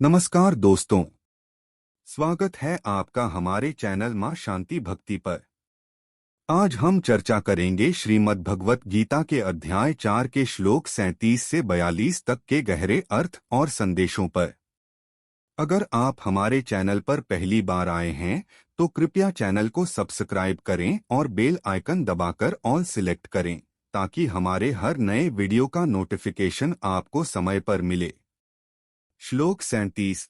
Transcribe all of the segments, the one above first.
नमस्कार दोस्तों, स्वागत है आपका हमारे चैनल मां शांति भक्ति पर। आज हम चर्चा करेंगे श्रीमद् भगवत गीता के अध्याय 4 के श्लोक 37 से 42 तक के गहरे अर्थ और संदेशों पर। अगर आप हमारे चैनल पर पहली बार आए हैं तो कृपया चैनल को सब्सक्राइब करें और बेल आइकन दबाकर ऑल सिलेक्ट करें ताकि हमारे हर नए वीडियो का नोटिफिकेशन आपको समय पर मिले। श्लोक 37।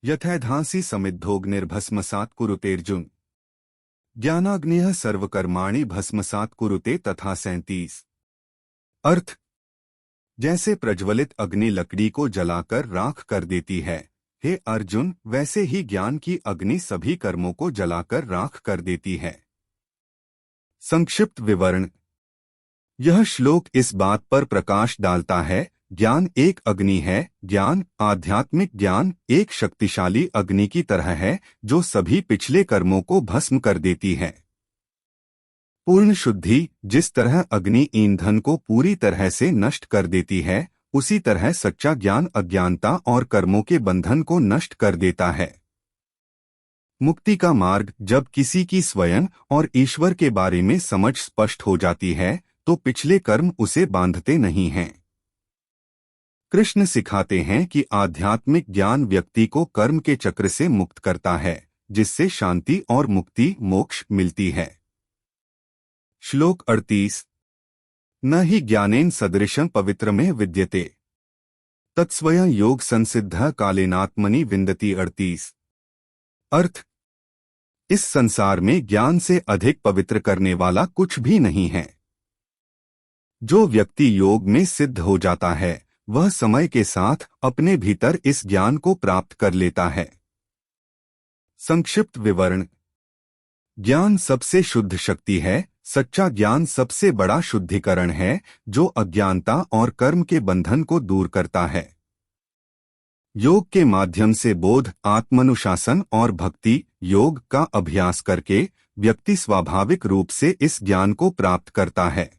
यथैधांसि समिद्धोऽग्निर्भस्मसात् कुरुतेऽर्जुन ज्ञानाग्निः सर्वकर्माणि भस्मसात् कुरुते तथा 37। अर्थ, जैसे प्रज्वलित अग्नि लकड़ी को जलाकर राख कर देती है, हे अर्जुन, वैसे ही ज्ञान की अग्नि सभी कर्मों को जलाकर राख कर देती है। संक्षिप्त विवरण। यह श्लोक इस बात पर प्रकाश डालता है, ज्ञान एक अग्नि है। ज्ञान, आध्यात्मिक ज्ञान, एक शक्तिशाली अग्नि की तरह है जो सभी पिछले कर्मों को भस्म कर देती है। पूर्ण शुद्धि, जिस तरह अग्नि ईंधन को पूरी तरह से नष्ट कर देती है, उसी तरह सच्चा ज्ञान अज्ञानता और कर्मों के बंधन को नष्ट कर देता है। मुक्ति का मार्ग। जब किसी की स्वयं और ईश्वर के बारे में समझ स्पष्ट हो जाती है तो पिछले कर्म उसे बांधते नहीं हैं। कृष्ण सिखाते हैं कि आध्यात्मिक ज्ञान व्यक्ति को कर्म के चक्र से मुक्त करता है, जिससे शांति और मुक्ति मोक्ष मिलती है। श्लोक 38। न हि ज्ञानेन सदृशं पवित्रमेव विद्यते तत्स्वयं योग संसिद्धः कालेनात्मनि विन्दति। 38। अर्थ, इस संसार में ज्ञान से अधिक पवित्र करने वाला कुछ भी नहीं है। जो व्यक्ति योग में सिद्ध हो जाता है वह समय के साथ अपने भीतर इस ज्ञान को प्राप्त कर लेता है। संक्षिप्त विवरण। ज्ञान सबसे शुद्ध शक्ति है। सच्चा ज्ञान सबसे बड़ा शुद्धिकरण है जो अज्ञानता और कर्म के बंधन को दूर करता है। योग के माध्यम से बोध, आत्मानुशासन और भक्ति योग का अभ्यास करके व्यक्ति स्वाभाविक रूप से इस ज्ञान को प्राप्त करता है।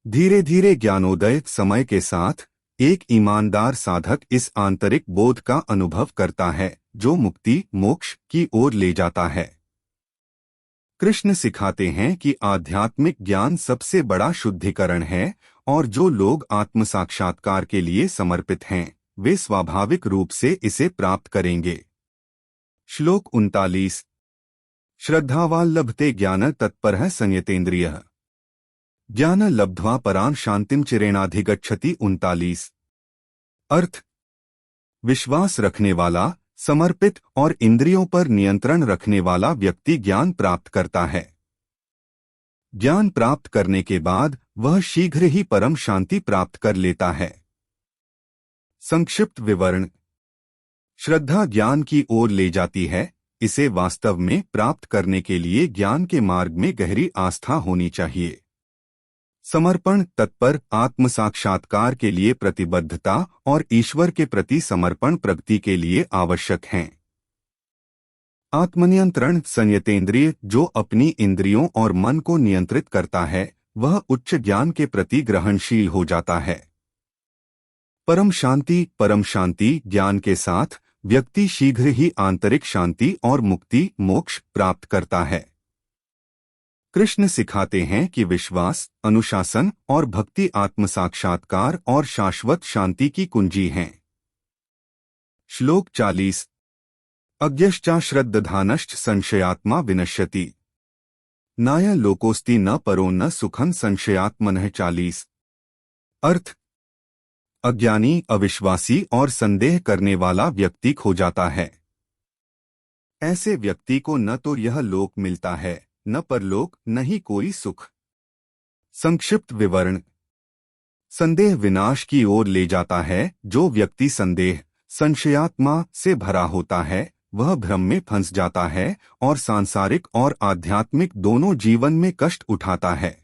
धीरे धीरे ज्ञानोदय समय के साथ एक ईमानदार साधक इस आंतरिक बोध का अनुभव करता है जो मुक्ति मोक्ष की ओर ले जाता है। कृष्ण सिखाते हैं कि आध्यात्मिक ज्ञान सबसे बड़ा शुद्धिकरण है और जो लोग आत्म साक्षात्कार के लिए समर्पित हैं वे स्वाभाविक रूप से इसे प्राप्त करेंगे। श्लोक 39। श्रद्धावान् लभते ज्ञान तत्परः संयतेन्द्रियः ज्ञान लब्ध्वा परां शांतिं चिरेणाधिगच्छति। 39। अर्थ, विश्वास रखने वाला, समर्पित और इंद्रियों पर नियंत्रण रखने वाला व्यक्ति ज्ञान प्राप्त करता है। ज्ञान प्राप्त करने के बाद वह शीघ्र ही परम शांति प्राप्त कर लेता है। संक्षिप्त विवरण। श्रद्धा ज्ञान की ओर ले जाती है। इसे वास्तव में प्राप्त करने के लिए ज्ञान के मार्ग में गहरी आस्था होनी चाहिए। समर्पण, तत्पर, आत्म साक्षात्कार के लिए प्रतिबद्धता और ईश्वर के प्रति समर्पण प्रगति के लिए आवश्यक हैं। आत्मनियंत्रण, संयतेंद्रिय, जो अपनी इंद्रियों और मन को नियंत्रित करता है वह उच्च ज्ञान के प्रति ग्रहणशील हो जाता है। परम शांति ज्ञान के साथ व्यक्ति शीघ्र ही आंतरिक शांति और मुक्ति मोक्ष प्राप्त करता है। कृष्ण सिखाते हैं कि विश्वास, अनुशासन और भक्ति आत्म साक्षात्कार और शाश्वत शांति की कुंजी हैं। श्लोक 40। अज्ञश्चा श्रद्धानश्च संशयात्मा विनश्यति नाय लोकोस्ति न परो न सुखं संशयात्मनः। 40। अर्थ, अज्ञानी, अविश्वासी और संदेह करने वाला व्यक्ति खो जाता है। ऐसे व्यक्ति को न तो यह लोक मिलता है न परलोक, न ही कोई सुख। संक्षिप्त विवरण। संदेह विनाश की ओर ले जाता है। जो व्यक्ति संशयात्मा से भरा होता है वह भ्रम में फंस जाता है और सांसारिक और आध्यात्मिक दोनों जीवन में कष्ट उठाता है।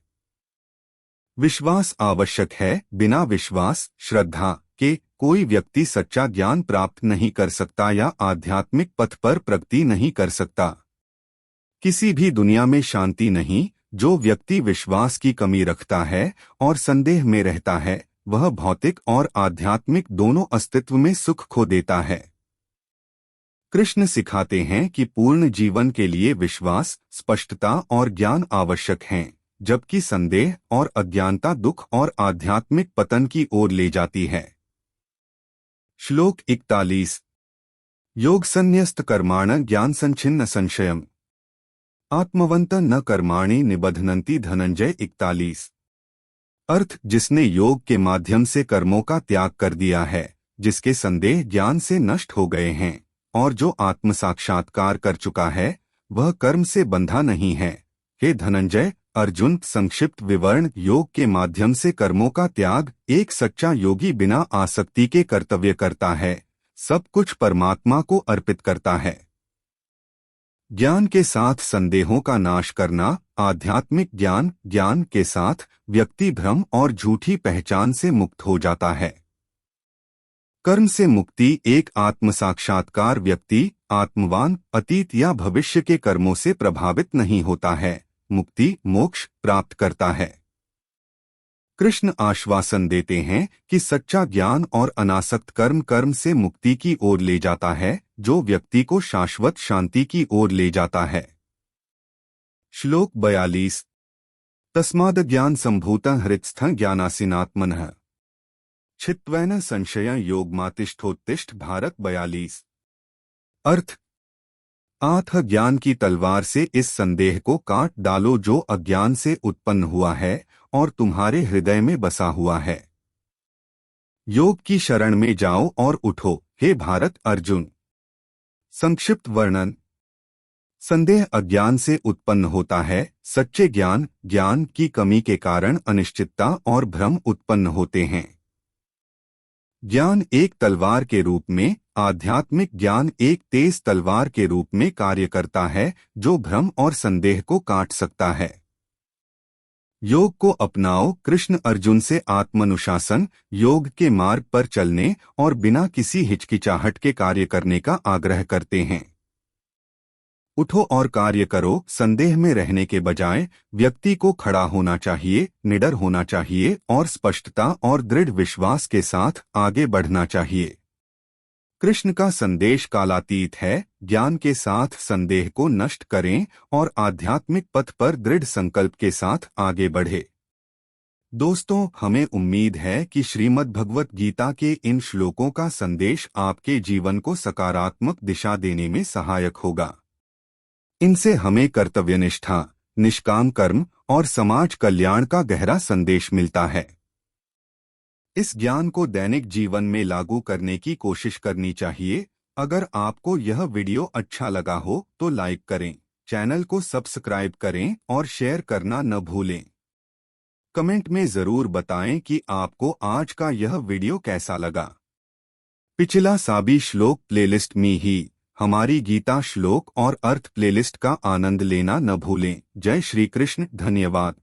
विश्वास आवश्यक है। बिना विश्वास, श्रद्धा के कोई व्यक्ति सच्चा ज्ञान प्राप्त नहीं कर सकता या आध्यात्मिक पथ पर प्रगति नहीं कर सकता। किसी भी दुनिया में शांति नहीं। जो व्यक्ति विश्वास की कमी रखता है और संदेह में रहता है वह भौतिक और आध्यात्मिक दोनों अस्तित्व में सुख खो देता है। कृष्ण सिखाते हैं कि पूर्ण जीवन के लिए विश्वास, स्पष्टता और ज्ञान आवश्यक हैं, जबकि संदेह और अज्ञानता दुख और आध्यात्मिक पतन की ओर ले जाती है। श्लोक 41। योग संन्यस्त कर्माण ज्ञान संच्छिन्न संशयम आत्मवंत न कर्माणि निबध्नन्ति धनंजय 41। अर्थ, जिसने योग के माध्यम से कर्मों का त्याग कर दिया है, जिसके संदेह ज्ञान से नष्ट हो गए हैं और जो आत्म साक्षात्कार कर चुका है, वह कर्म से बंधा नहीं है। हे धनंजय, अर्जुन, संक्षिप्त विवरण: योग के माध्यम से कर्मों का त्याग एक सच्चा योगी बिना आसक्ति के कर्तव्य करता है, सब कुछ परमात्मा को अर्पित करता है। ज्ञान के साथ संदेहों का नाश करना, आध्यात्मिक ज्ञान ज्ञान के साथ व्यक्ति भ्रम और झूठी पहचान से मुक्त हो जाता है। कर्म से मुक्ति एक आत्म साक्षात्कार व्यक्ति आत्मवान, अतीत या भविष्य के कर्मों से प्रभावित नहीं होता है, मुक्ति मोक्ष प्राप्त करता है। कृष्ण आश्वासन देते हैं कि सच्चा ज्ञान और अनासक्त कर्म कर्म से मुक्ति की ओर ले जाता है, जो व्यक्ति को शाश्वत शांति की ओर ले जाता है। श्लोक 42। तस्माद् ज्ञान संभूतं हृत्स्थं ज्ञानासीनात्मनः छित्त्वेन संशयं योगमातिष्ठोत्तिष्ठ भारत 42। अर्थ, आठ ज्ञान की तलवार से इस संदेह को काट डालो जो अज्ञान से उत्पन्न हुआ है और तुम्हारे हृदय में बसा हुआ है। योग की शरण में जाओ और उठो, हे भारत अर्जुन। संक्षिप्त वर्णन: संदेह अज्ञान से उत्पन्न होता है, सच्चे ज्ञान ज्ञान की कमी के कारण अनिश्चितता और भ्रम उत्पन्न होते हैं। ज्ञान एक तलवार के रूप में, आध्यात्मिक ज्ञान एक तेज तलवार के रूप में कार्य करता है, जो भ्रम और संदेह को काट सकता है। योग को अपनाओ। कृष्ण अर्जुन से आत्मानुशासन, योग के मार्ग पर चलने और बिना किसी हिचकिचाहट के कार्य करने का आग्रह करते हैं। उठो और कार्य करो। संदेह में रहने के बजाय व्यक्ति को खड़ा होना चाहिए, निडर होना चाहिए और स्पष्टता और दृढ़ विश्वास के साथ आगे बढ़ना चाहिए। कृष्ण का संदेश कालातीत है, ज्ञान के साथ संदेह को नष्ट करें और आध्यात्मिक पथ पर दृढ़ संकल्प के साथ आगे बढ़े। दोस्तों, हमें उम्मीद है कि श्रीमद् भगवत गीता के इन श्लोकों का संदेश आपके जीवन को सकारात्मक दिशा देने में सहायक होगा। इनसे हमें कर्तव्यनिष्ठा, निष्काम कर्म और समाज कल्याण का गहरा संदेश मिलता है। इस ज्ञान को दैनिक जीवन में लागू करने की कोशिश करनी चाहिए। अगर आपको यह वीडियो अच्छा लगा हो तो लाइक करें, चैनल को सब्सक्राइब करें और शेयर करना न भूलें। कमेंट में जरूर बताएं कि आपको आज का यह वीडियो कैसा लगा। पिछला सभी श्लोक प्लेलिस्ट में ही हमारी गीता श्लोक और अर्थ प्लेलिस्ट का आनंद लेना न भूलें। जय श्री कृष्ण। धन्यवाद।